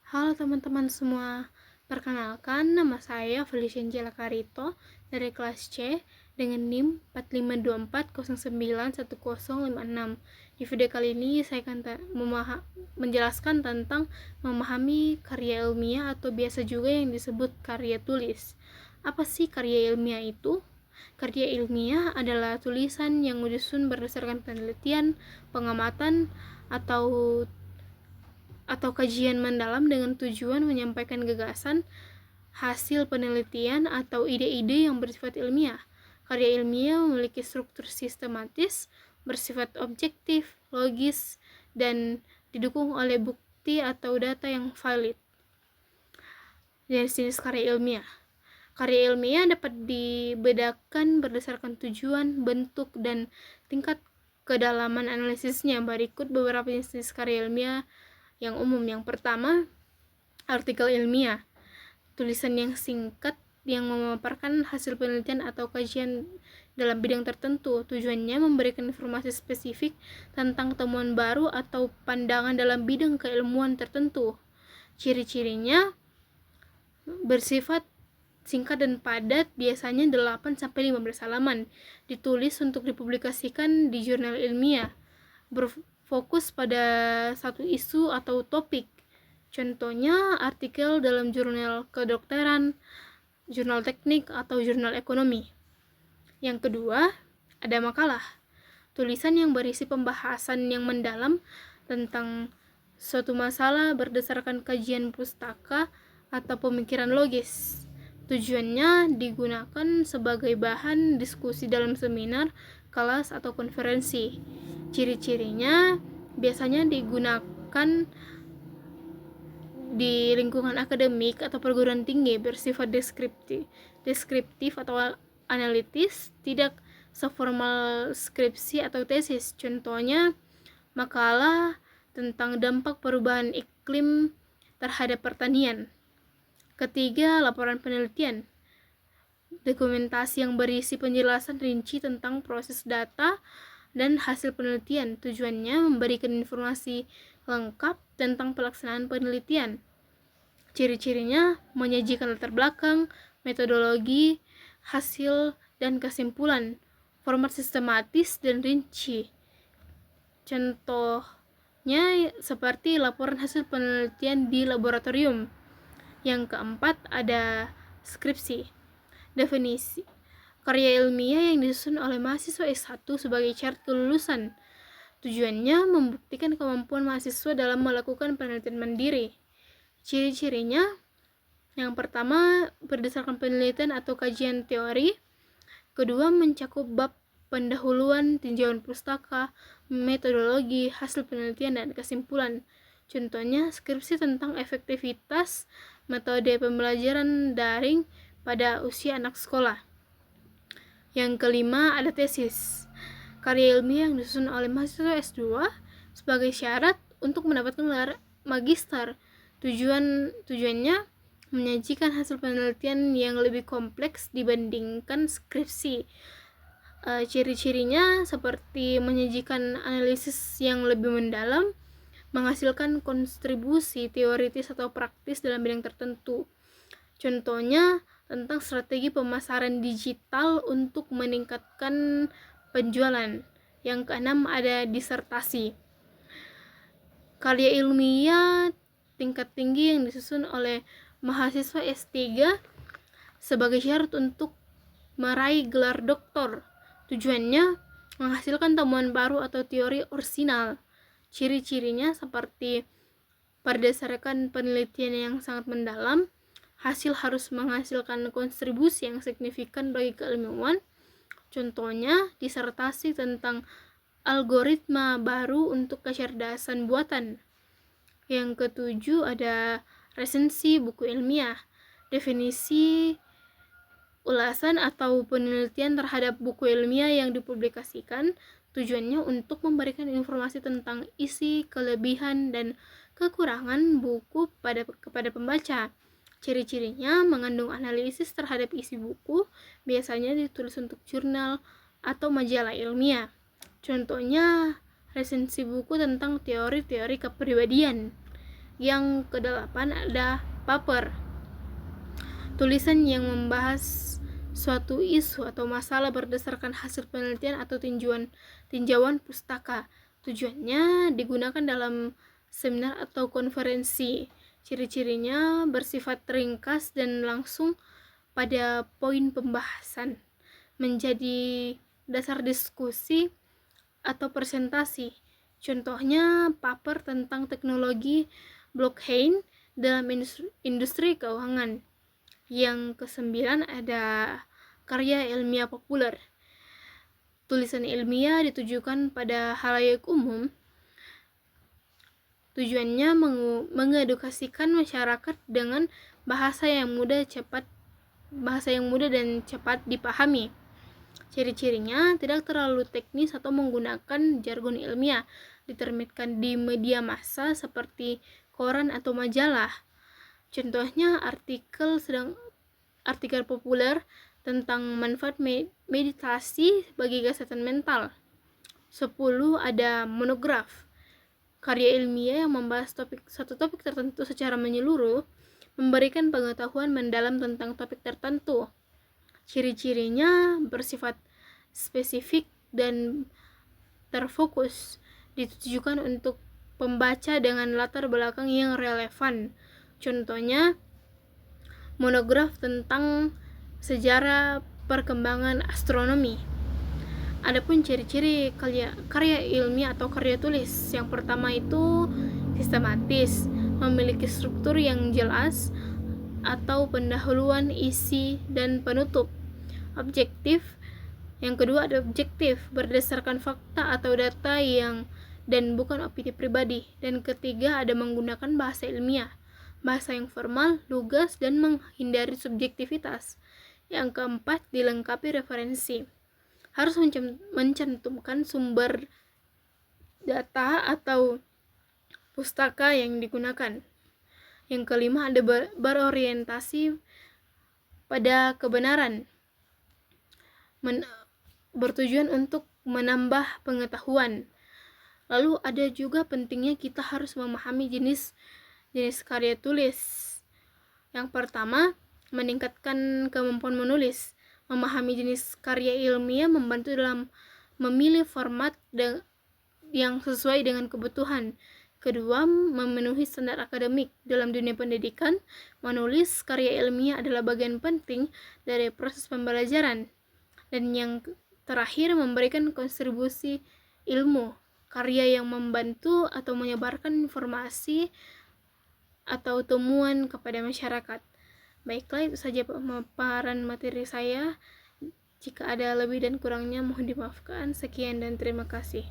Halo teman-teman semua, perkenalkan nama saya Felicia Angela Karito dari kelas C dengan NIM 4524091056. Di video kali ini saya akan menjelaskan tentang memahami karya ilmiah atau biasa juga yang disebut karya tulis. Apa sih karya ilmiah itu? Karya ilmiah adalah tulisan yang disusun berdasarkan penelitian, pengamatan, atau kajian mendalam dengan tujuan menyampaikan gagasan, hasil penelitian, atau ide-ide yang bersifat ilmiah. Karya ilmiah memiliki struktur sistematis, bersifat objektif, logis, dan didukung oleh bukti atau data yang valid. Jenis karya ilmiah. Karya ilmiah dapat dibedakan berdasarkan tujuan, bentuk, dan tingkat kedalaman analisisnya. Berikut beberapa jenis karya ilmiah yang umum. Yang pertama, artikel ilmiah, tulisan yang singkat yang memaparkan hasil penelitian atau kajian dalam bidang tertentu. Tujuannya memberikan informasi spesifik tentang temuan baru atau pandangan dalam bidang keilmuan tertentu. Ciri-cirinya bersifat singkat dan padat, biasanya 8-15 halaman, ditulis untuk dipublikasikan di jurnal ilmiah, berfokus pada satu isu atau topik. Contohnya artikel dalam jurnal kedokteran, jurnal teknik, atau jurnal ekonomi. Yang kedua, ada makalah, tulisan yang berisi pembahasan yang mendalam tentang suatu masalah berdasarkan kajian pustaka atau pemikiran logis. Tujuannya digunakan sebagai bahan diskusi dalam seminar, kelas, atau konferensi. Ciri-cirinya biasanya digunakan di lingkungan akademik atau perguruan tinggi, bersifat deskriptif atau analitis, tidak seformal skripsi atau tesis. Contohnya makalah tentang dampak perubahan iklim terhadap pertanian. Ketiga, laporan penelitian, dokumentasi yang berisi penjelasan rinci tentang proses data dan hasil penelitian. Tujuannya memberikan informasi lengkap tentang pelaksanaan penelitian. Ciri-cirinya menyajikan latar belakang, metodologi, hasil, dan kesimpulan. Format sistematis dan rinci. Contohnya seperti laporan hasil penelitian di laboratorium. Yang keempat, ada skripsi. Definisi karya ilmiah yang disusun oleh mahasiswa S1 sebagai syarat kelulusan. Tujuannya membuktikan kemampuan mahasiswa dalam melakukan penelitian mandiri. Ciri-cirinya, yang pertama, berdasarkan penelitian atau kajian teori. Kedua, mencakup bab pendahuluan, tinjauan pustaka, metodologi, hasil penelitian, dan kesimpulan. Contohnya skripsi tentang efektivitas metode pembelajaran daring pada usia anak sekolah. Yang kelima, ada tesis, karya ilmiah yang disusun oleh mahasiswa S2 sebagai syarat untuk mendapatkan gelar magister. Tujuannya menyajikan hasil penelitian yang lebih kompleks dibandingkan skripsi. Ciri-cirinya seperti menyajikan analisis yang lebih mendalam, menghasilkan kontribusi teoritis atau praktis dalam bidang tertentu. Contohnya tentang strategi pemasaran digital untuk meningkatkan penjualan. Yang keenam, ada disertasi, karya ilmiah tingkat tinggi yang disusun oleh mahasiswa S3 sebagai syarat untuk meraih gelar doktor. Tujuannya menghasilkan temuan baru atau teori orisinal. Ciri-cirinya seperti berdasarkan penelitian yang sangat mendalam, hasil harus menghasilkan kontribusi yang signifikan bagi keilmuan. Contohnya disertasi tentang algoritma baru untuk kecerdasan buatan. Yang ketujuh, ada resensi buku ilmiah, definisi, ulasan atau penelitian terhadap buku ilmiah yang dipublikasikan. Tujuannya untuk memberikan informasi tentang isi, kelebihan, dan kekurangan buku kepada pembaca. Ciri-cirinya mengandung analisis terhadap isi buku, biasanya ditulis untuk jurnal atau majalah ilmiah. Contohnya resensi buku tentang teori-teori kepribadian. Yang kedelapan ada paper, tulisan yang membahas suatu isu atau masalah berdasarkan hasil penelitian atau tinjauan pustaka. Tujuannya digunakan dalam seminar atau konferensi. Ciri-cirinya bersifat ringkas dan langsung pada poin pembahasan, menjadi dasar diskusi atau presentasi. Contohnya paper tentang teknologi blockchain dalam industri keuangan. Yang kesembilan ada karya ilmiah populer. Tulisan ilmiah ditujukan pada halayak umum. Tujuannya mengedukasikan masyarakat dengan bahasa yang mudah dan cepat dipahami. Ciri-cirinya tidak terlalu teknis atau menggunakan jargon ilmiah, diterbitkan di media massa seperti koran atau majalah. Contohnya artikel populer tentang manfaat meditasi bagi kesehatan mental. 10 ada monograf, karya ilmiah yang membahas satu topik tertentu secara menyeluruh, memberikan pengetahuan mendalam tentang topik tertentu. Ciri-cirinya bersifat spesifik dan terfokus, ditujukan untuk pembaca dengan latar belakang yang relevan. Contohnya monograf tentang sejarah perkembangan astronomi. Adapun ciri-ciri karya ilmiah atau karya tulis, yang pertama itu sistematis, memiliki struktur yang jelas atau pendahuluan, isi, dan penutup. Objektif, yang kedua ada objektif, berdasarkan fakta atau data dan bukan opini pribadi. Dan ketiga ada menggunakan bahasa ilmiah, bahasa yang formal, lugas, dan menghindari subjektivitas. Yang keempat, dilengkapi referensi, harus mencantumkan sumber data atau pustaka yang digunakan. Yang kelima ada berorientasi pada kebenaran, bertujuan untuk menambah pengetahuan. Lalu ada juga pentingnya kita harus memahami jenis karya tulis. Yang pertama, meningkatkan kemampuan menulis. Memahami jenis karya ilmiah membantu dalam memilih format yang sesuai dengan kebutuhan. Kedua, memenuhi standar akademik. Dalam dunia pendidikan, menulis karya ilmiah adalah bagian penting dari proses pembelajaran. Dan yang terakhir, memberikan kontribusi ilmu, karya yang membantu atau menyebarkan informasi atau temuan kepada masyarakat. Baiklah, itu saja pemaparan materi saya. Jika ada lebih dan kurangnya mohon dimaafkan. Sekian dan terima kasih.